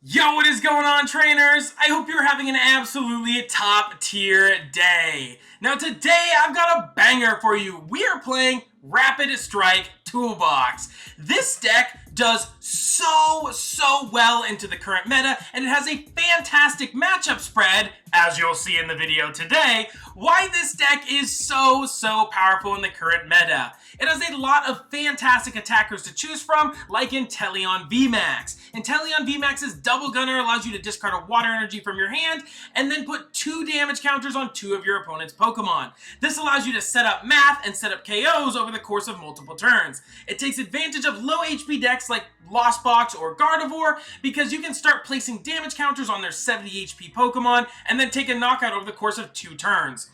Yo, what is going on, trainers? I hope you're having an absolutely top tier day. Now today I've got a banger for you. We are playing Rapid Strike Toolbox. This deck does so well into the current meta, and it has a fantastic matchup spread, as you'll see in the video today, why this deck is so powerful in the current meta. It has a lot of fantastic attackers to choose from, like Inteleon VMAX. Inteleon VMAX's Double Gunner allows you to discard a water energy from your hand, and then put 2 damage counters on 2 of your opponent's Pokemon. This allows you to set up math and set up KOs over the course of multiple turns. It takes advantage of low HP decks like Lost Box or Gardevoir, because you can start placing damage counters on their 70 HP Pokemon, and then take a knockout over the course of 2 turns.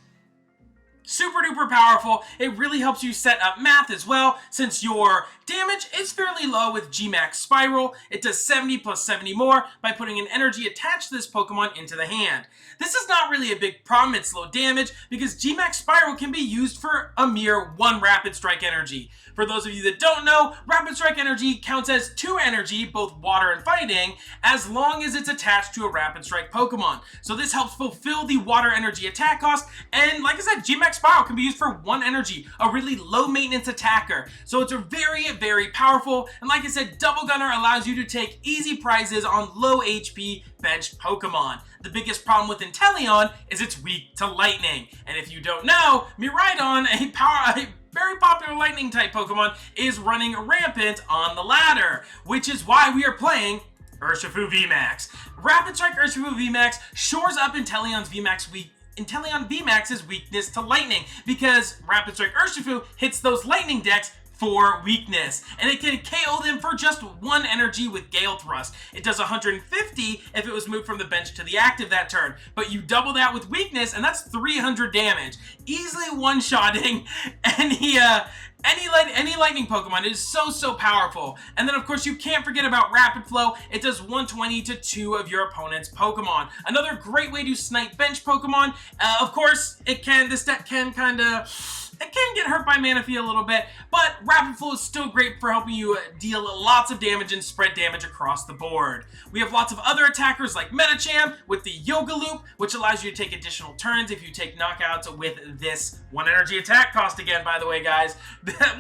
Super duper powerful. It really helps you set up math as well, since your damage is fairly low with Gmax Spiral. It does 70 plus 70 more by putting an energy attached to this Pokemon into the hand. This is not really a big problem, it's low damage, because Gmax Spiral can be used for a mere 1 Rapid Strike energy. For those of you that don't know, Rapid Strike energy counts as 2 energy, both water and fighting, as long as it's attached to a Rapid Strike Pokemon. So this helps fulfill the water energy attack cost, and like I said, Gmax Spiral can be used for 1 energy, a really low maintenance attacker. So it's a very powerful, and like I said, Double Gunner allows you to take easy prizes on low HP benched Pokemon. The biggest problem with Inteleon is it's weak to lightning. And if you don't know, Miraidon, a very popular lightning type Pokemon, is running rampant on the ladder, which is why we are playing Urshifu Vmax. Rapid Strike Urshifu Vmax shores up Inteleon VMAX's weakness to lightning, because Rapid Strike Urshifu hits those lightning decks for weakness, and it can KO them for just 1 energy with Gale Thrust. It does 150 if it was moved from the bench to the active that turn, but you double that with weakness, and that's 300 damage. Easily one-shotting any lightning Pokemon. It is so powerful. And then of course you can't forget about Rapid Flow. It does 120 to 2 of your opponent's Pokemon. Another great way to snipe bench Pokemon. Of course, this deck can get hurt by Manaphy a little bit, but Rapid Flow is still great for helping you deal lots of damage and spread damage across the board. We have lots of other attackers like Medicham with the Yoga Loop, which allows you to take additional turns if you take knockouts with this 1 energy attack cost again, by the way, guys.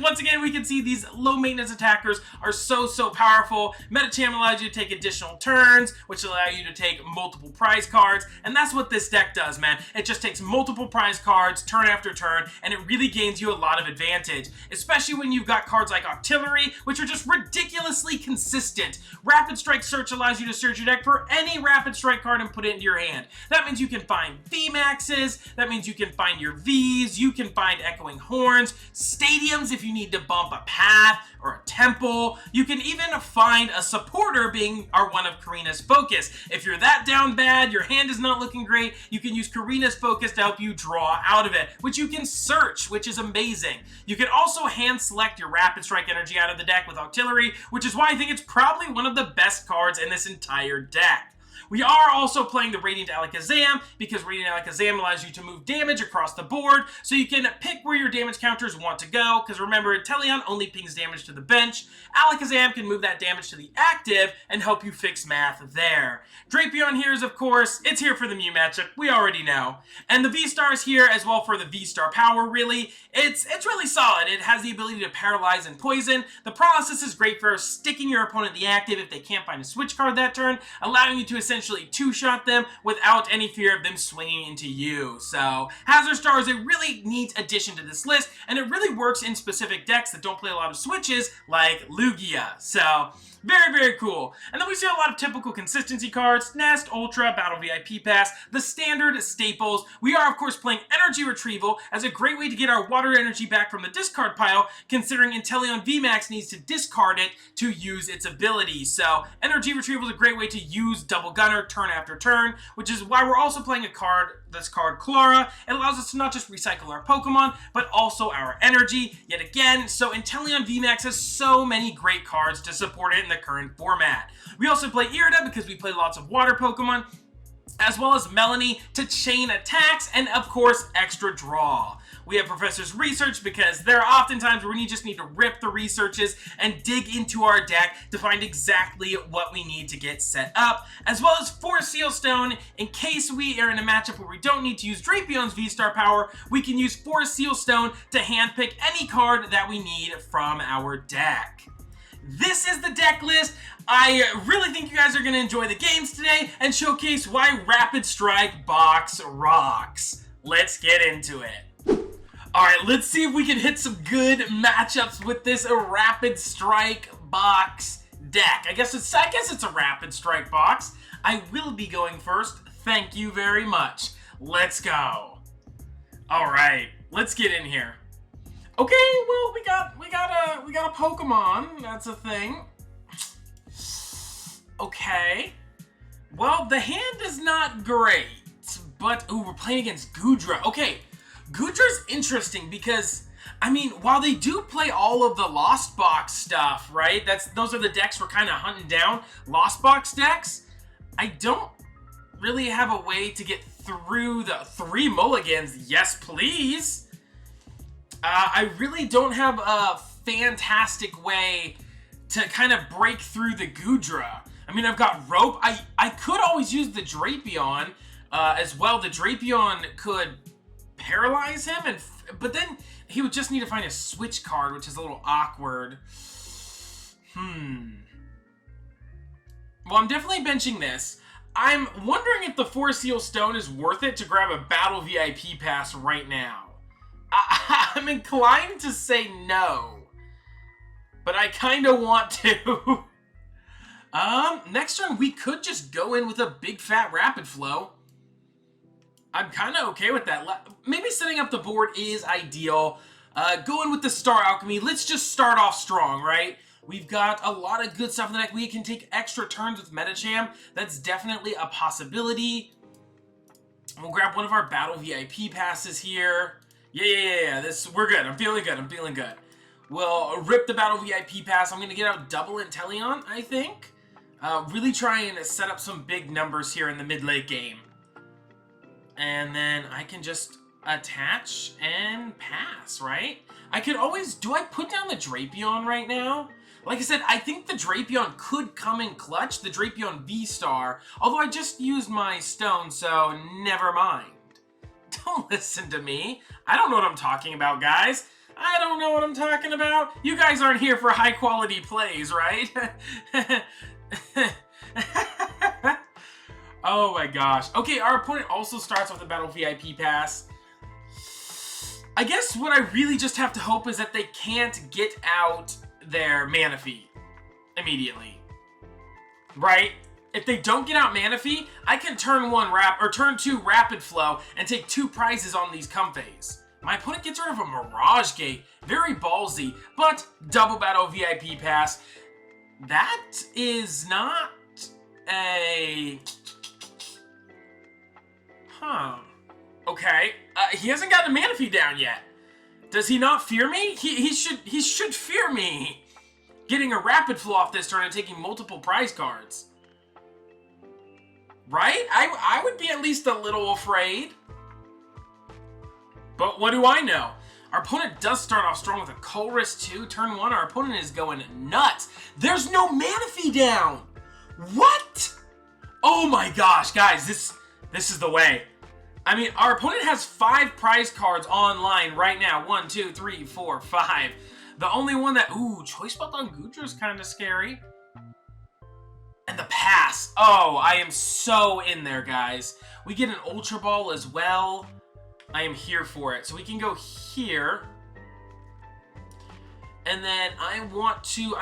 Once again, we can see these low maintenance attackers are so powerful. Medicham allows you to take additional turns, which allow you to take multiple prize cards, and that's what this deck does, man. It just takes multiple prize cards turn after turn, and it really gains you a lot of advantage, especially when you've got cards like Octillery, which are just ridiculously consistent. Rapid Strike Search allows you to search your deck for any Rapid Strike card and put it into your hand. That means you can find VMAXs, that means you can find your Vs, you can find Echoing Horns, Stadiums if you need to bump a path or a temple. You can even find a supporter, being one of Korrina's focus. If you're that down bad, your hand is not looking great, you can use Korrina's focus to help you draw out of it, which you can search, which is amazing. You can also hand select your Rapid Strike energy out of the deck with Octillery, which is why I think it's probably one of the best cards in this entire deck. We are also playing the Radiant Alakazam, because Radiant Alakazam allows you to move damage across the board, so you can pick where your damage counters want to go, because remember, Inteleon only pings damage to the bench. Alakazam can move that damage to the active and help you fix math there. Drapion here is, of course, it's here for the Mew matchup, we already know. And the V-Star is here as well for the V-Star power, really. It's really solid. It has the ability to paralyze and poison. The paralysis is great for sticking your opponent in the active if they can't find a switch card that turn, allowing you to essentially 2-shot them without any fear of them swinging into you. So Hazard Star is a really neat addition to this list, and it really works in specific decks that don't play a lot of switches, like Lugia. So very cool. And then we see a lot of typical consistency cards: Nest, Ultra, Battle VIP Pass, the standard staples. We are of course playing Energy Retrieval as a great way to get our water energy back from the discard pile, considering Inteleon VMAX needs to discard it to use its ability. So Energy Retrieval is a great way to use Double Gunner turn after turn, which is why we're also playing this card Klara. It allows us to not just recycle our Pokemon, but also our energy, yet again. So Inteleon VMAX has so many great cards to support it in the current format. We also play Irida because we play lots of water Pokemon, as well as Melony to chain attacks, and of course, extra draw. We have Professor's Research because there are often times where we just need to rip the researches and dig into our deck to find exactly what we need to get set up, as well as Force Seal Stone in case we are in a matchup where we don't need to use Drapion's V-Star power. We can use Force Seal Stone to handpick any card that we need from our deck. This is the deck list. I really think you guys are going to enjoy the games today and showcase why Rapid Strike Box rocks. Let's get into it. Alright, let's see if we can hit some good matchups with this Rapid Strike Box deck. I guess it's a Rapid Strike Box. I will be going first. Thank you very much. Let's go. Alright, let's get in here. Okay, well, we got a Pokemon. That's a thing. Okay. Well, the hand is not great, but ooh, we're playing against Goodra. Okay, Goodra's interesting because I mean, while they do play all of the Lost Box stuff, right? Those are the decks we're kind of hunting down. Lost Box decks. I don't really have a way to get through the 3 mulligans. Yes, please. I really don't have a fantastic way to kind of break through the Goodra. I mean, I've got Rope. I could always use the Drapion as well. The Drapion could paralyze him, but then he would just need to find a switch card, which is a little awkward. Well, I'm definitely benching this. I'm wondering if the Force Seal Stone is worth it to grab a Battle VIP Pass right now. I'm inclined to say no, but I kind of want to. Next turn we could just go in with a big fat Rapid Flow. I'm kind of okay with that. Maybe setting up the board is ideal. Going with the Star Alchemy, let's just start off strong, right? We've got a lot of good stuff in the deck. We can take extra turns with Medicham. That's definitely a possibility. We'll grab one of our Battle VIP passes here. Yeah. We're good. I'm feeling good. We'll rip the Battle VIP pass. I'm going to get out double Inteleon, I think. Really try and set up some big numbers here in the mid-late game. And then I can just attach and pass, right? I could always... Do I put down the Drapion right now? Like I said, I think the Drapion could come in clutch, the Drapion V-Star. Although I just used my stone, so never mind. Don't listen to me. I don't know what I'm talking about, guys. I don't know what I'm talking about. You guys aren't here for high-quality plays, right? Oh my gosh. Okay, our opponent also starts with a Battle VIP Pass. I guess what I really just have to hope is that they can't get out their Manaphy immediately. Right? If they don't get out Manaphy, I can turn 2 Rapid Flow and take 2 prizes on these Comfeys. My opponent gets rid of a Mirage Gate. Very ballsy, but double Battle VIP Pass. That is not a... Okay. He hasn't gotten a Manaphy down yet. Does he not fear me? He should fear me. Getting a Rapid Flow off this turn and taking multiple prize cards. Right? I would be at least a little afraid. But what do I know? Our opponent does start off strong with a Colress 2. Turn 1, our opponent is going nuts. There's no Manaphy down. What? Oh my gosh, guys, this is the way. I mean, our opponent has 5 prize cards online right now. 1, 2, 3, 4, 5. The only one that... Ooh, Choice Belt on Goodra is kind of scary. And the pass. Oh, I am so in there, guys. We get an Ultra Ball as well. I am here for it. So we can go here. And then I'm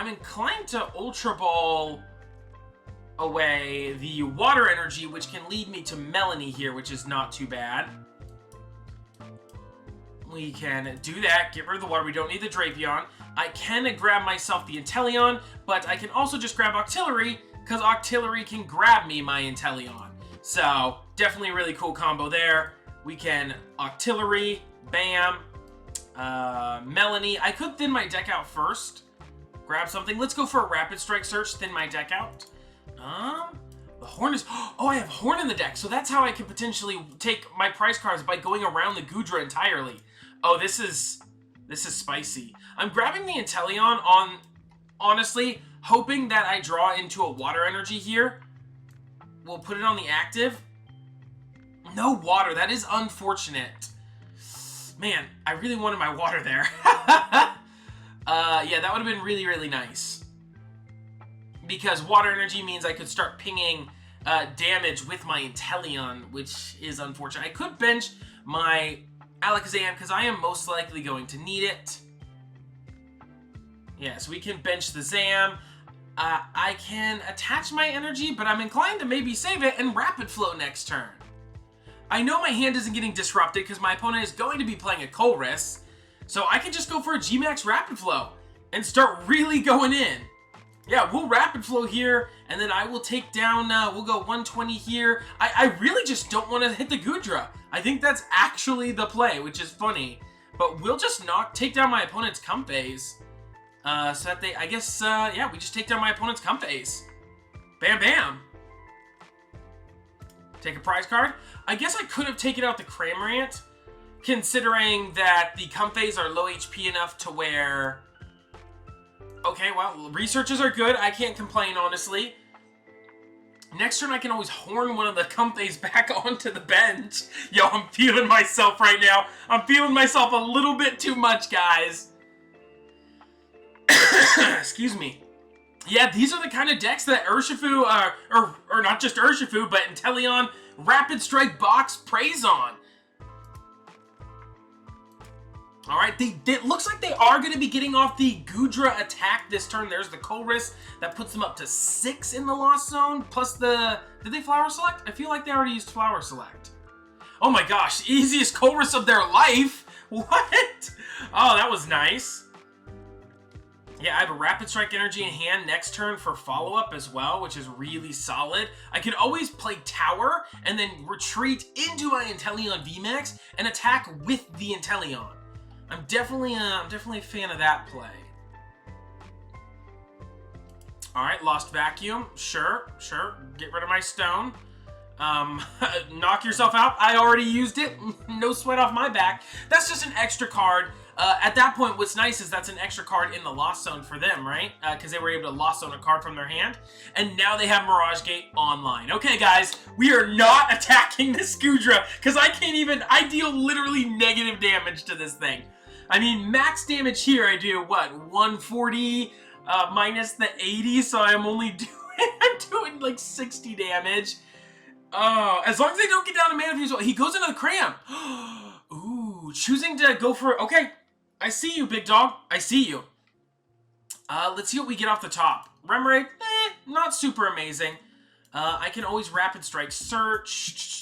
inclined to Ultra Ball away the Water Energy, which can lead me to Melony here, which is not too bad. We can do that, get rid of the water. We don't need the Drapion. I can grab myself the Inteleon, but I can also just grab Octillery, because Octillery can grab me my Inteleon. So, definitely a really cool combo there. We can Octillery, bam, Melony. I could thin my deck out first. Grab something. Let's go for a Rapid Strike Search, thin my deck out. The Horn is... Oh, I have Horn in the deck, so that's how I can potentially take my prize cards by going around the Goodra entirely. Oh, this is spicy. I'm grabbing the Inteleon on, honestly, hoping that I draw into a Water Energy here. We'll put it on the active. No water. That is unfortunate. Man, I really wanted my water there. Yeah, that would have been really, really nice. Because water energy means I could start pinging damage with my Inteleon, which is unfortunate. I could bench my Alakazam because I am most likely going to need it. Yeah, so we can bench the Zam. I can attach my energy, but I'm inclined to maybe save it and Rapid Flow next turn. I know my hand isn't getting disrupted because my opponent is going to be playing a Colress, so I can just go for a Gmax Rapid Flow and start really going in. Yeah, we'll Rapid Flow here, and then I will take down, we'll go 120 here. I really just don't want to hit the Goodra. I think that's actually the play, which is funny. But we'll just take down my opponent's Comphase. So that they, I guess, yeah, we just take down my opponent's Comphase. Bam, bam. Take a prize card. I guess I could have taken out the Cramorant, considering that the Comphase are low HP enough to where... Okay, well, researches are good. I can't complain, honestly. Next turn, I can always Horn one of the Comphase back onto the bench. Yo, I'm feeling myself right now. I'm feeling myself a little bit too much, guys. Excuse me. Yeah, these are the kind of decks that Urshifu, or not just Urshifu, but Inteleon Rapid Strike Box preys on. Alright, it looks like they are going to be getting off the Goodra attack this turn. There's the Colress. That puts them up to 6 in the Lost Zone. Plus the... Did they Flower Select? I feel like they already used Flower Select. Oh my gosh, easiest Colress of their life? What? Oh, that was nice. Yeah, I have a Rapid Strike Energy in hand next turn for follow-up as well, which is really solid. I can always play Tower and then retreat into my Inteleon VMAX and attack with the Inteleon. I'm definitely a fan of that play. All right, Lost Vacuum. Sure. Get rid of my stone. Knock yourself out. I already used it. No sweat off my back. That's just an extra card. At that point, what's nice is that's an extra card in the Lost Zone for them, right? Because they were able to Lost Zone a card from their hand. And now they have Mirage Gate online. Okay, guys, we are not attacking this Goodra because I deal literally negative damage to this thing. I mean, max damage here, I do, what, 140 minus the 80, so I'm only doing like 60 damage. As long as they don't get down to Mana Fuse, he goes into the Cram. Ooh, choosing to go for, okay, I see you, big dog, I see you. Let's see what we get off the top. Remoraid, not super amazing. I can always Rapid Strike Search.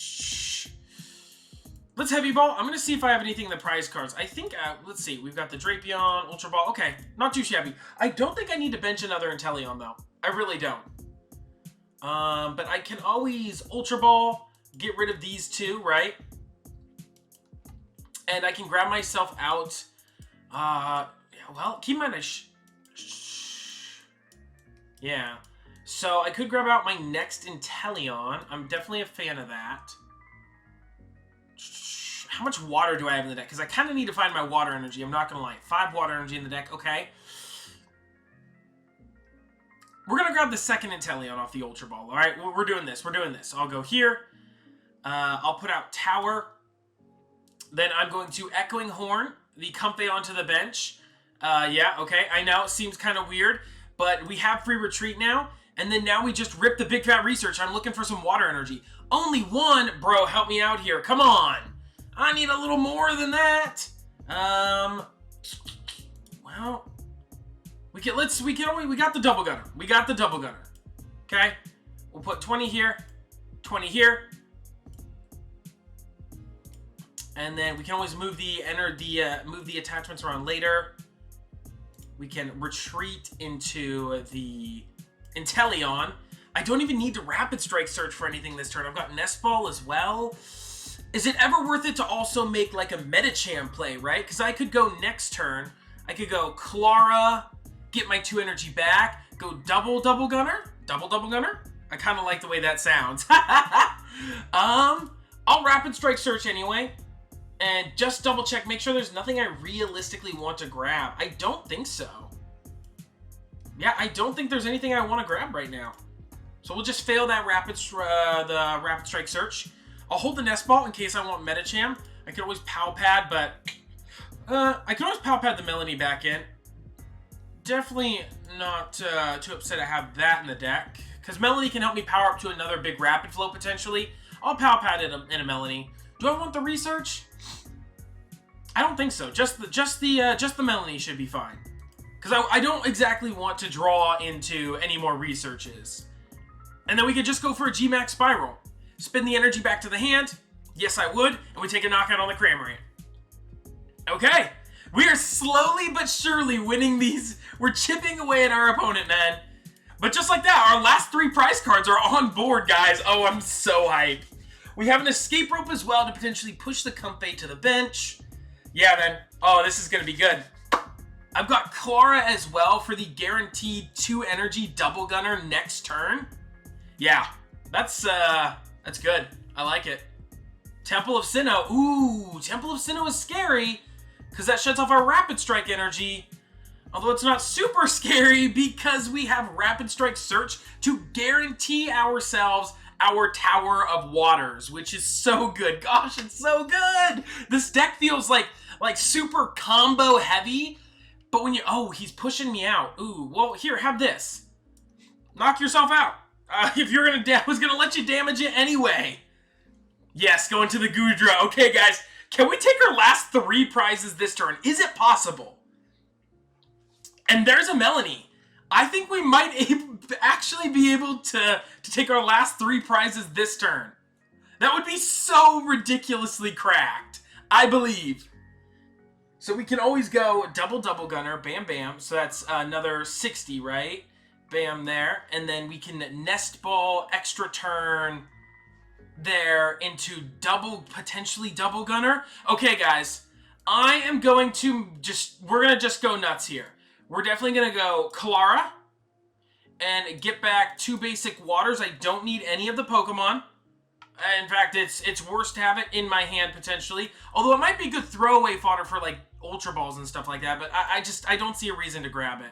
Let's Heavy Ball. I'm going to see if I have anything in the prize cards. I think, let's see. We've got the Drapion, Ultra Ball. Okay, not too shabby. I don't think I need to bench another Inteleon, though. I really don't. But I can always Ultra Ball, get rid of these two, right? And I can grab myself out. Yeah, well, keep in mind, yeah. So I could grab out my next Inteleon. I'm definitely a fan of that. How much water do I have in the deck? Because I kind of need to find my water energy. I'm not going to lie. 5 water energy in the deck. Okay. We're going to grab the second Inteleon off the Ultra Ball. All right. We're doing this. We're doing this. I'll go here. I'll put out Tower. Then I'm going to Echoing Horn the Comphase onto the bench. Yeah. Okay. I know. It seems kind of weird. But we have free retreat now. And then now we just rip the Big Fat Research. I'm looking for some water energy. Only one? Bro, help me out here. Come on. I need a little more than that. Well, we got the Double Gunner. We got the Double Gunner. Okay? We'll put 20 here, 20 here. And then we can always move the attachments around later. We can retreat into the Inteleon. I don't even need to Rapid Strike Search for anything this turn. I've got Nest Ball as well. Is it ever worth it to also make like a Medicham play, right? Because I could go next turn. I could go Klara, get my 2 energy back, go double Gunner, double Gunner. I kind of like the way that sounds. I'll Rapid Strike Search anyway. And just double check, make sure there's nothing I realistically want to grab. I don't think so. Yeah, I don't think there's anything I want to grab right now. So we'll just fail that Rapid Strike Search. I'll hold the Nest Ball in case I want Medicham. I can always Pal Pad, but... I can always Pal Pad the Melony back in. Definitely not too upset I have that in the deck. Because Melony can help me power up to another big Rapid Flow, potentially. I'll Pal Pad it in a Melony. Do I want the Research? I don't think so. Just the Melony should be fine. Because I don't exactly want to draw into any more Researches. And then we could just go for a Gmax Spiral. Spin the energy back to the hand. Yes, I would. And we take a knockout on the Cramorant. Okay. We are slowly but surely winning these. We're chipping away at our opponent, man. But just like that, our last 3 prize cards are on board, guys. Oh, I'm so hyped. We have an Escape Rope as well to potentially push the Comfey to the bench. Yeah, man. Oh, this is going to be good. I've got Klara as well for the guaranteed 2 energy double gunner next turn. Yeah, that's good. I like it. Temple of Sinnoh. Ooh, Temple of Sinnoh is scary because that shuts off our Rapid Strike energy. Although it's not super scary because we have Rapid Strike Search to guarantee ourselves our Tower of Waters, which is so good. Gosh, it's so good. This deck feels like super combo heavy, but when you, oh, he's pushing me out. Ooh, well, here, have this. Knock yourself out. If you're gonna, I was gonna let you damage it anyway. Yes, going to the Goodra. Okay, guys, can we take our last 3 prizes this turn? Is it possible? And there's a Melony. I think we might actually be able to take our last 3 prizes this turn. That would be so ridiculously cracked, I believe. So we can always go double gunner, bam bam. So that's another 60, right? Bam there. And then we can Nest Ball extra turn there into potentially double gunner. Okay, guys. I am going to we're going to just go nuts here. We're definitely going to go Klara and get back 2 basic waters. I don't need any of the Pokemon. In fact, it's worse to have it in my hand potentially. Although it might be good throwaway fodder for like Ultra Balls and stuff like that. But I don't see a reason to grab it.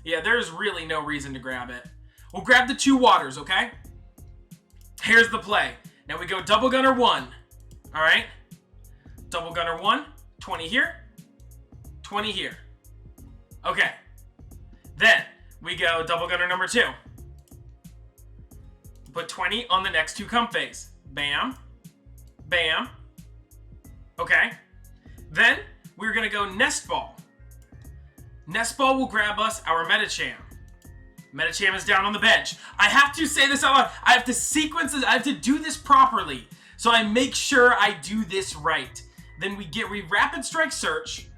Yeah, there's really no reason to grab it. We'll grab the 2 waters, okay? Here's the play. Now we go double gunner 1. All right? Double gunner 1, 20 here, 20 here. Okay. Then we go double gunner number 2. Put 20 on the next 2 Comfeys. Bam. Bam. Okay. Then we're going to go Nest Ball. Nest Ball will grab us our Medicham. Medicham is down on the bench. I have to say this out loud. I have to sequence this. I have to do this properly. So I make sure I do this right. Then we Rapid Strike Search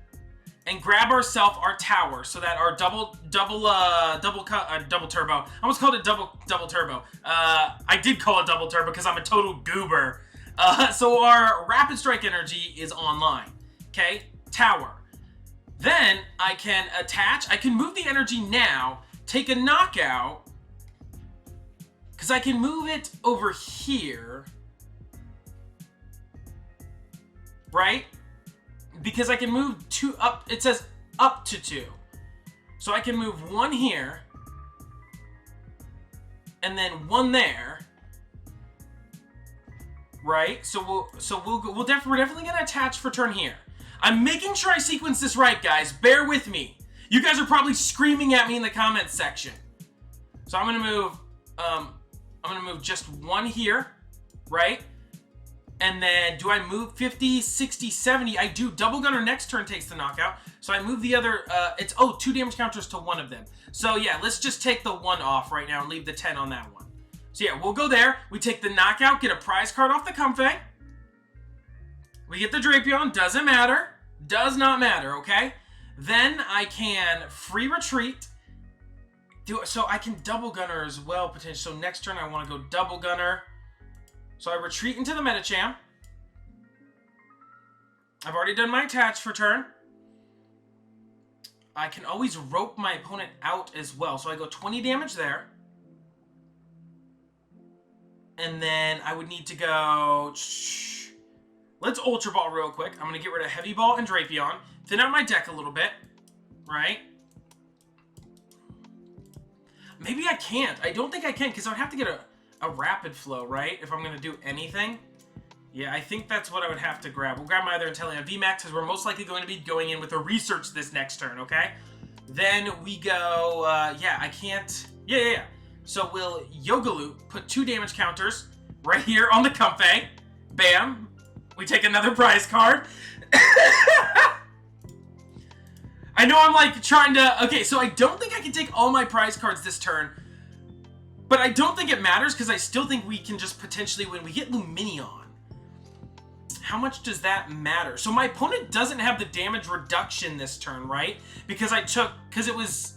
and grab ourselves our tower so that our double turbo. I almost called it double turbo. I did call it double turbo because I'm a total goober. So our Rapid Strike energy is online. Okay, tower. Then I can attach. I can move the energy now. Take a knockout because I can move it over here, right? Because I can move 2 up. It says up to 2. So I can move 1 here and then 1 there. Right? So we're definitely going to attach for turn here. I'm making sure I sequence this right, guys. Bear with me. You guys are probably screaming at me in the comments section. So I'm going to move just 1 here, right? And then do I move 50, 60, 70? I do. Double gunner next turn takes the knockout. So I move the other, 2 damage counters to 1 of them. So yeah, let's just take the 1 off right now and leave the 10 on that one. So yeah, we'll go there. We take the knockout, get a prize card off the Comfey. We get the Drapion, doesn't matter. Does not matter, okay? Then I can free retreat. So I can double gunner as well, potentially. So next turn I want to go double gunner. So I retreat into the Medicham. I've already done my attach for turn. I can always rope my opponent out as well. So I go 20 damage there. And then I would need to go... Let's Ultra Ball real quick. I'm going to get rid of Heavy Ball and Drapion. Thin out my deck a little bit. Right? Maybe I can't. I don't think I can because I would have to get a Rapid Flow, right? If I'm going to do anything. Yeah, I think that's what I would have to grab. We'll grab my other Inteleon VMAX because we're most likely going to be going in with a Research this next turn, okay? Then we go... yeah, I can't... Yeah. So we'll Yoga Loop, put 2 damage counters right here on the Comfey. Bam. We take another prize card. I know I'm like trying to... Okay, so I don't think I can take all my prize cards this turn. But I don't think it matters because I still think we can just potentially win. We get Lumineon. How much does that matter? So my opponent doesn't have the damage reduction this turn, right? Because it was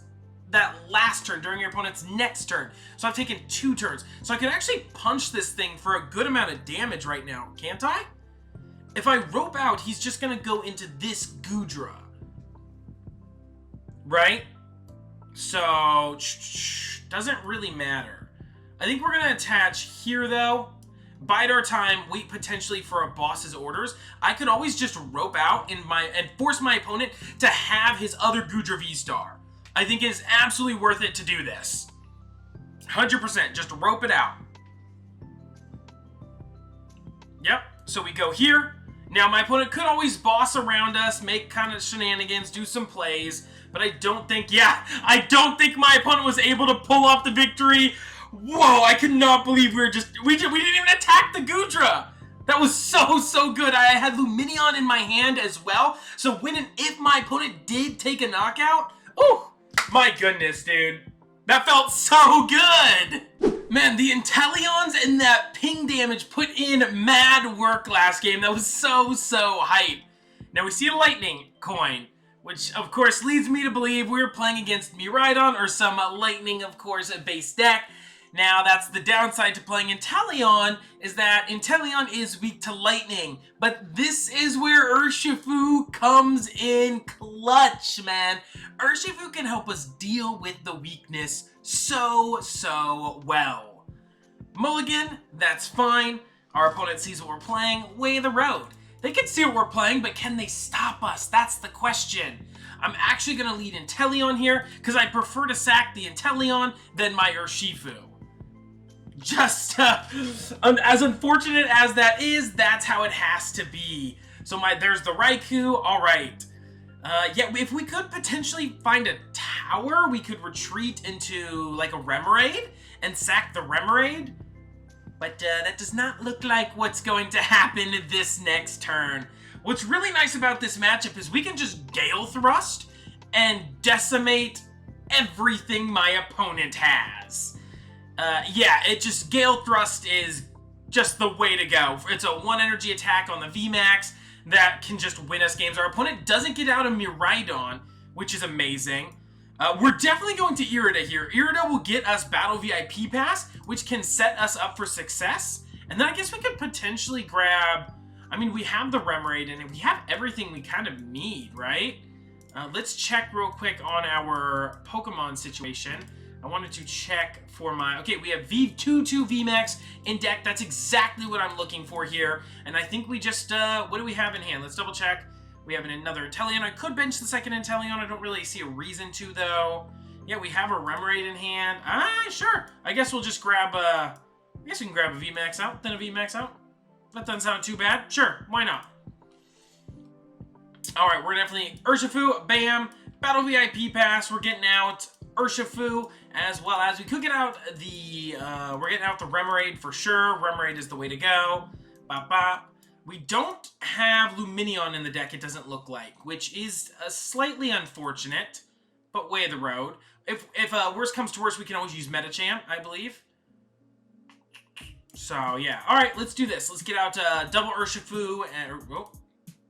that last turn during your opponent's next turn. So I've taken 2 turns. So I can actually punch this thing for a good amount of damage right now, can't I? If I rope out, he's just going to go into this Goodra. Right? So, doesn't really matter. I think we're going to attach here, though. Bide our time, wait potentially for a boss's orders. I could always just rope out and force my opponent to have his other Goodra V-Star. I think it is absolutely worth it to do this. 100%, just rope it out. Yep, so we go here. Now, my opponent could always boss around us, make kind of shenanigans, do some plays, but I don't think my opponent was able to pull off the victory. Whoa, I cannot believe we didn't even attack the Goodra. That was so good. I had Lumineon in my hand as well, so when and if my opponent did take a knockout, oh, my goodness, dude. That felt so good. Man, the Inteleons and that ping damage put in mad work last game. That was so hype. Now we see a lightning coin, which of course leads me to believe we were playing against Miraidon or some lightning, of course, base deck. Now, that's the downside to playing Inteleon, is that Inteleon is weak to lightning. But this is where Urshifu comes in clutch, man. Urshifu can help us deal with the weakness so well. Mulligan, that's fine. Our opponent sees what we're playing, way the road. They can see what we're playing, but can they stop us? That's the question. I'm actually going to lead Inteleon here, because I prefer to sack the Inteleon than my Urshifu. Just, as unfortunate as that is, that's how it has to be. So there's the Raikou, alright. Yeah, if we could potentially find a tower, we could retreat into, like, a Remoraid and sack the Remoraid. But that does not look like what's going to happen this next turn. What's really nice about this matchup is we can just Gale Thrust and decimate everything my opponent has. Yeah, Gale Thrust is just the way to go. It's a 1 energy attack on the VMAX that can just win us games. Our opponent doesn't get out of Miraidon, which is amazing. We're definitely going to Irida here. Irida will get us Battle VIP Pass, which can set us up for success. And then I guess we could potentially grab... I mean, we have the Remoraid, and we have everything we kind of need, right? Let's check real quick on our Pokemon situation. I wanted to check for my... Okay, we have V2 VMAX in deck. That's exactly what I'm looking for here. And I think we just... what do we have in hand? Let's double check. We have another Inteleon. I could bench the second Inteleon. I don't really see a reason to, though. Yeah, we have a Remoraid in hand. Sure. I guess we'll just grab I guess we can grab a VMAX out, then a VMAX out. That doesn't sound too bad. Sure, why not? Alright, we're definitely... Urshifu, bam. Battle VIP Pass. We're getting out Urshifu, as well as we could get out the... we're getting out the Remoraid for sure. Remoraid is the way to go. Bop, bop. We don't have Lumineon in the deck, it doesn't look like, which is slightly unfortunate, but way of the road. If worst comes to worst, we can always use Medicham, I believe. So, yeah. Alright, let's do this. Let's get out double Urshifu, and... Oh,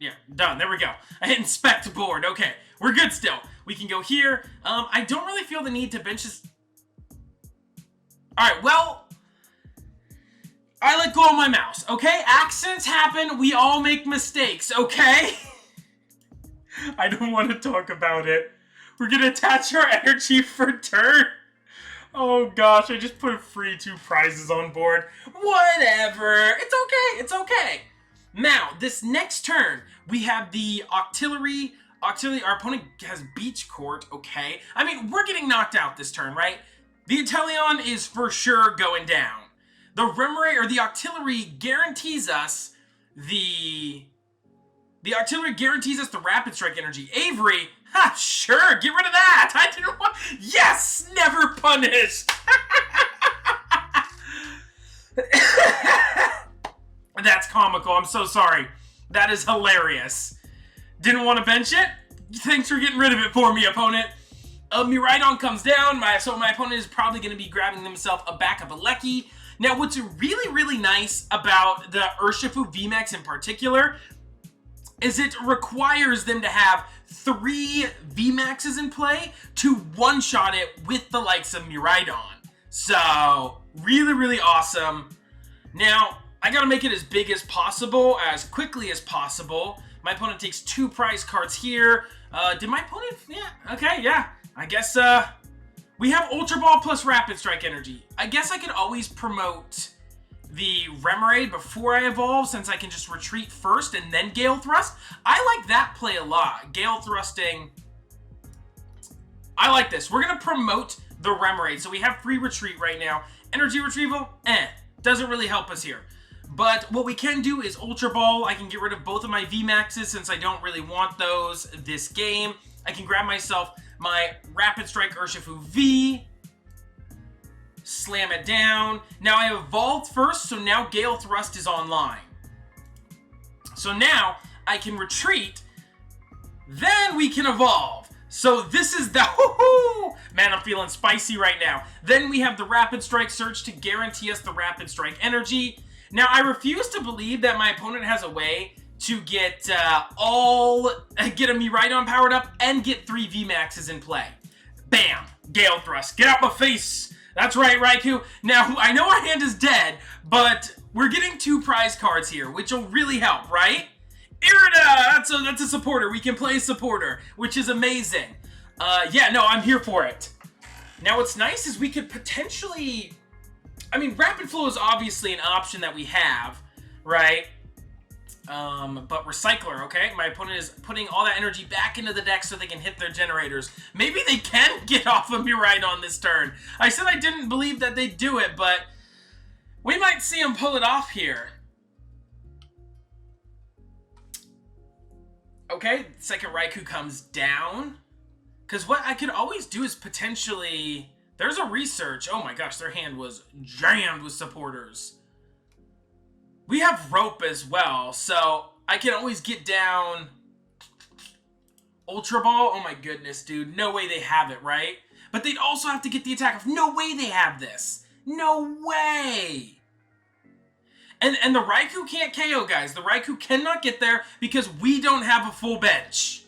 yeah, done. There we go. I hit inspect board. Okay, we're good still. We can go here. I don't really feel the need to bench this... Alright, well... I let go of my mouse, okay? Accidents happen. We all make mistakes, okay? I don't want to talk about it. We're going to attach our energy for turn. Oh gosh, I just put free 2 prizes on board. Whatever. It's okay. It's okay. Now, this next turn, we have the Octillery. Our opponent has Beach Court, okay. I mean, we're getting knocked out this turn, right? The Inteleon is for sure going down. The Remoraid, or the Octillery, guarantees us the Octillery guarantees us the Rapid Strike energy. Avery, ha, sure, get rid of that. I didn't want, yes, never punished. That's comical, I'm so sorry. That is hilarious. Didn't want to bench it? Thanks for getting rid of it for me, opponent. Miraidon comes down, so my opponent is probably going to be grabbing himself a backup Alecki. Now, what's really, really nice about the Urshifu Vmax in particular is it requires them to have 3 Vmaxes in play to one-shot it with the likes of Miraidon. So, really, really awesome. Now, I gotta make it as big as possible, as quickly as possible. My opponent takes 2 prize cards here. Did my opponent? Yeah, okay, yeah. I guess, we have Ultra Ball plus Rapid Strike energy. I guess I could always promote the Remoraid before I evolve, since I can just retreat first and then Gale Thrust. I like that play a lot. Gale Thrusting. I like this. We're gonna promote the Remoraid. So we have free retreat right now. Energy Retrieval, doesn't really help us here. But what we can do is Ultra Ball. I can get rid of both of my VMAXs since I don't really want those this game. I can grab myself my Rapid Strike Urshifu V. Slam it down. Now I evolved first, so now Gale Thrust is online. So now I can retreat, then we can evolve. So this is the, man, I'm feeling spicy right now. Then we have the Rapid Strike Surge to guarantee us the Rapid Strike energy. Now I refuse to believe that my opponent has a way to get get a Miraidon powered up and get 3 Vmaxes in play. Bam! Gale Thrust. Get out my face! That's right, Raikou. Now, I know our hand is dead, but we're getting 2 prize cards here, which will really help, right? Irida! That's a supporter. We can play supporter, which is amazing. Yeah, no, I'm here for it. Now, what's nice is we could potentially... I mean, Rapid Flow is obviously an option that we have, right? But Recycler, okay? My opponent is putting all that energy back into the deck so they can hit their generators. Maybe they can get off of Miraidon this turn. I said I didn't believe that they'd do it, but we might see them pull it off here. Okay, second Raikou comes down. Because what I could always do is potentially... There's a research. Oh my gosh, their hand was jammed with supporters. We have Rope as well, so I can always get down Ultra Ball. Oh my goodness, dude. No way they have it, right? But they'd also have to get the attack off. No way they have this. No way. And the Raikou can't KO, guys. The Raikou cannot get there because we don't have a full bench.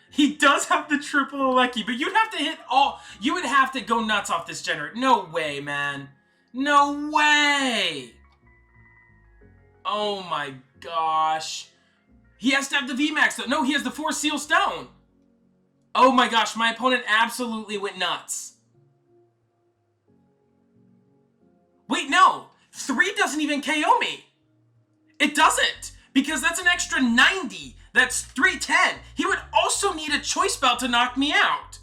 He does have the triple Alecki, but you'd have to hit all... You would have to go nuts off this generator. No way, man. No way. Oh my gosh. He has to have the VMAX though. No, he has the 4 Seal Stone. Oh my gosh, my opponent absolutely went nuts. Wait, no. 3 doesn't even KO me. It doesn't. Because that's an extra 90. That's 310. He would also need a Choice Belt to knock me out.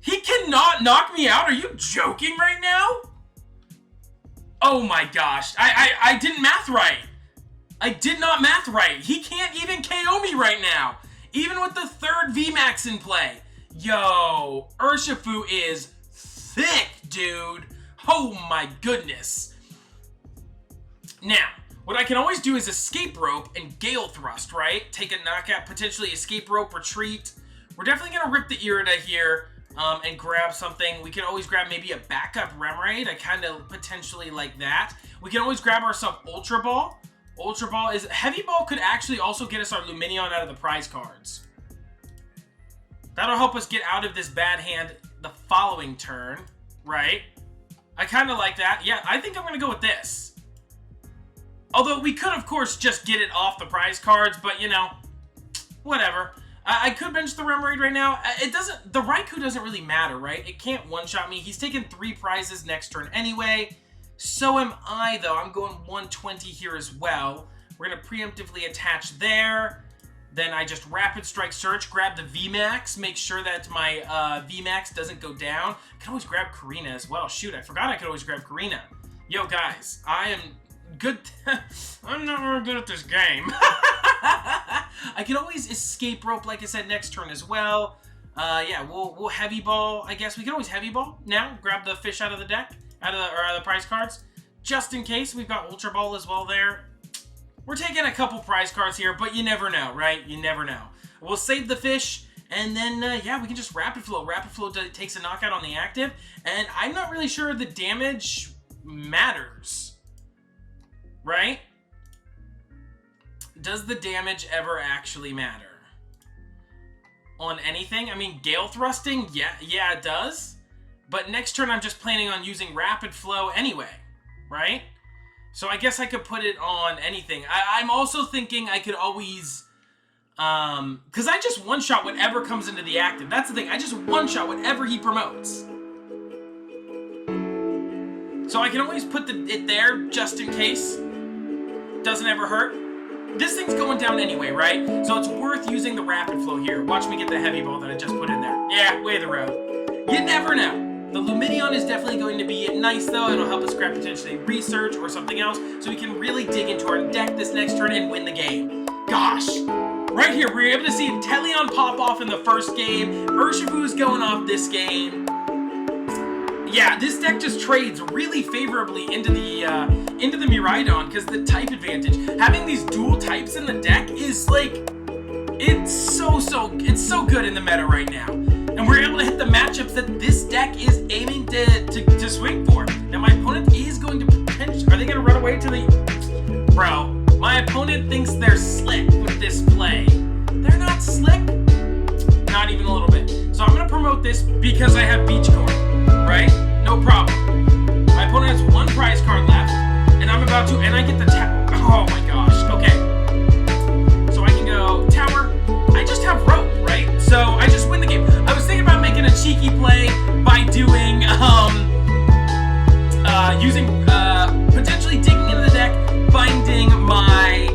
He cannot knock me out? Are you joking right now? Oh my gosh. I didn't math right. I did not math right. He can't even KO me right now. Even with the 3rd VMAX in play. Yo, Urshifu is thick, dude. Oh my goodness. Now, what I can always do is Escape Rope and Gale Thrust, right? Take a knockout, potentially Escape Rope, retreat. We're definitely going to rip the Irida here and grab something. We can always grab maybe a backup Remoraid. I kind of potentially like that. We can always grab ourselves Ultra Ball. Ultra Ball is... Heavy Ball could actually also get us our Lumineon out of the prize cards. That'll help us get out of this bad hand the following turn, right? I kind of like that. Yeah, I think I'm going to go with this. Although we could, of course, just get it off the prize cards, but, you know, whatever. I could bench the Remoraid right now. The Raikou doesn't really matter, right? It can't one-shot me. He's taking 3 prizes next turn anyway. So am I, though. I'm going 120 here as well. We're going to preemptively attach there. Then I just Rapid Strike Search, grab the VMAX, make sure that my VMAX doesn't go down. I can always grab Korrina as well. Shoot, I forgot I could always grab Korrina. Yo, guys, I am good. I'm not very good at this game. I can always Escape Rope, like I said, next turn as well. Yeah, we'll Heavy Ball, I guess. We can always Heavy Ball now. Grab the fish out of the deck, out of the prize cards. Just in case, we've got Ultra Ball as well there. We're taking a couple prize cards here, but you never know, right? You never know. We'll save the fish, and then, yeah, we can just Rapid Flow. Rapid Flow takes a knockout on the active, and I'm not really sure the damage matters, right? Does the damage ever actually matter? On anything? I mean, Gale Thrusting, yeah, it does. But next turn, I'm just planning on using Rapid Flow anyway, right? So I guess I could put it on anything. I'm also thinking I could always, because I just one-shot whatever comes into the active. That's the thing. I just one-shot whatever he promotes. So I can always put it there just in case. Doesn't ever hurt. This thing's going down anyway, right? So it's worth using the Rapid Flow here. Watch me get the Heavy Ball that I just put in there. Yeah, way of the road. You never know. The Lumineon is definitely going to be nice, though. It'll help us grab potentially research or something else, so we can really dig into our deck this next turn and win the game. Gosh. Right here, we're able to see Inteleon pop off in the first game. Urshifu's going off this game. Yeah, this deck just trades really favorably into the Miraidon because the type advantage. Having these dual types in the deck is like, it's so good in the meta right now. And we're able to hit the matchups that this deck is aiming to swing for. Now my opponent is going to potentially, are they going to run away to the, bro, my opponent thinks they're slick with this play. They're not slick, not even a little bit. So I'm going to promote this because I have Beach Court, right? No problem. My opponent has 1 prize card left, and I'm about to, and I get the oh my gosh, okay. So I can go Tower. I just have Rope, right? So I just win the game. I was thinking about making a cheeky play by doing, potentially digging into the deck, finding my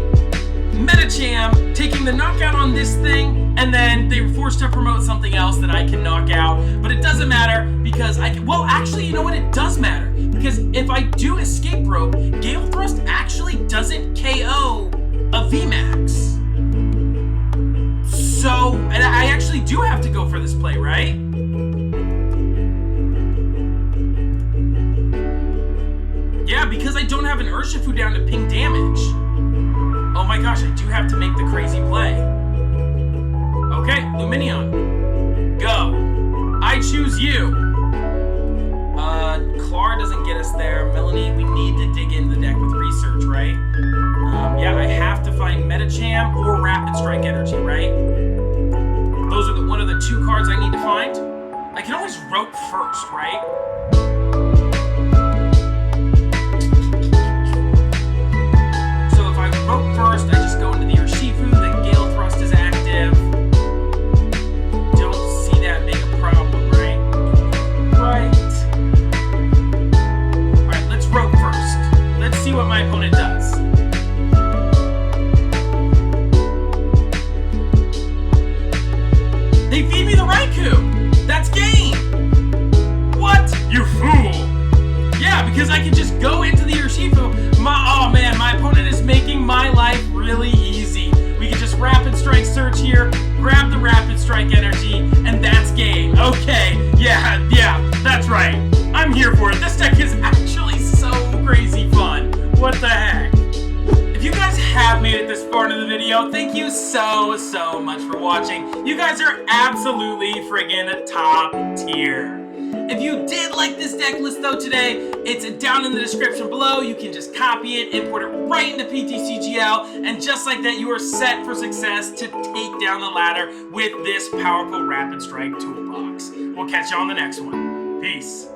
Medicham, taking the knockout on this thing, and then they were forced to promote something else that I can knock out. But it doesn't matter because I can, well, actually, you know what? It does matter because if I do Escape Rope, Gale Thrust actually doesn't KO a VMAX. So, and I actually do have to go for this play, right? Yeah, because I don't have an Urshifu down to ping damage. Oh my gosh, I do have to make the crazy play. Okay, Lumineon, go. I choose you. Klara doesn't get us there. Melony, we need to dig into the deck with research, right? Yeah, I have to find Medicham or Rapid Strike Energy, right? Those are one of the 2 cards I need to find. I can always Rope first, right? So if I Rope first, I just go into the Urshifu, then Gale Thrust is active. Don't see that big a problem, right? Right. Alright, let's Rope first. Let's see what my opponent does. They feed me the Raikou! That's game! What? You fool! Yeah, because I can just go into the Urshifu. Oh man, my opponent is making my life really easy. We can just Rapid Strike Search here, grab the Rapid Strike Energy, and that's game. Okay, yeah, that's right. I'm here for it. This deck is actually so crazy fun. What the heck? If you guys have made it this far into the video, thank you so much for watching. You guys are absolutely friggin' top tier. If you did like this deck list though today, it's down in the description below. You can just copy it, import it right into PTCGL, and just like that, you are set for success to take down the ladder with this powerful Rapid Strike toolbox. We'll catch you on the next one. Peace.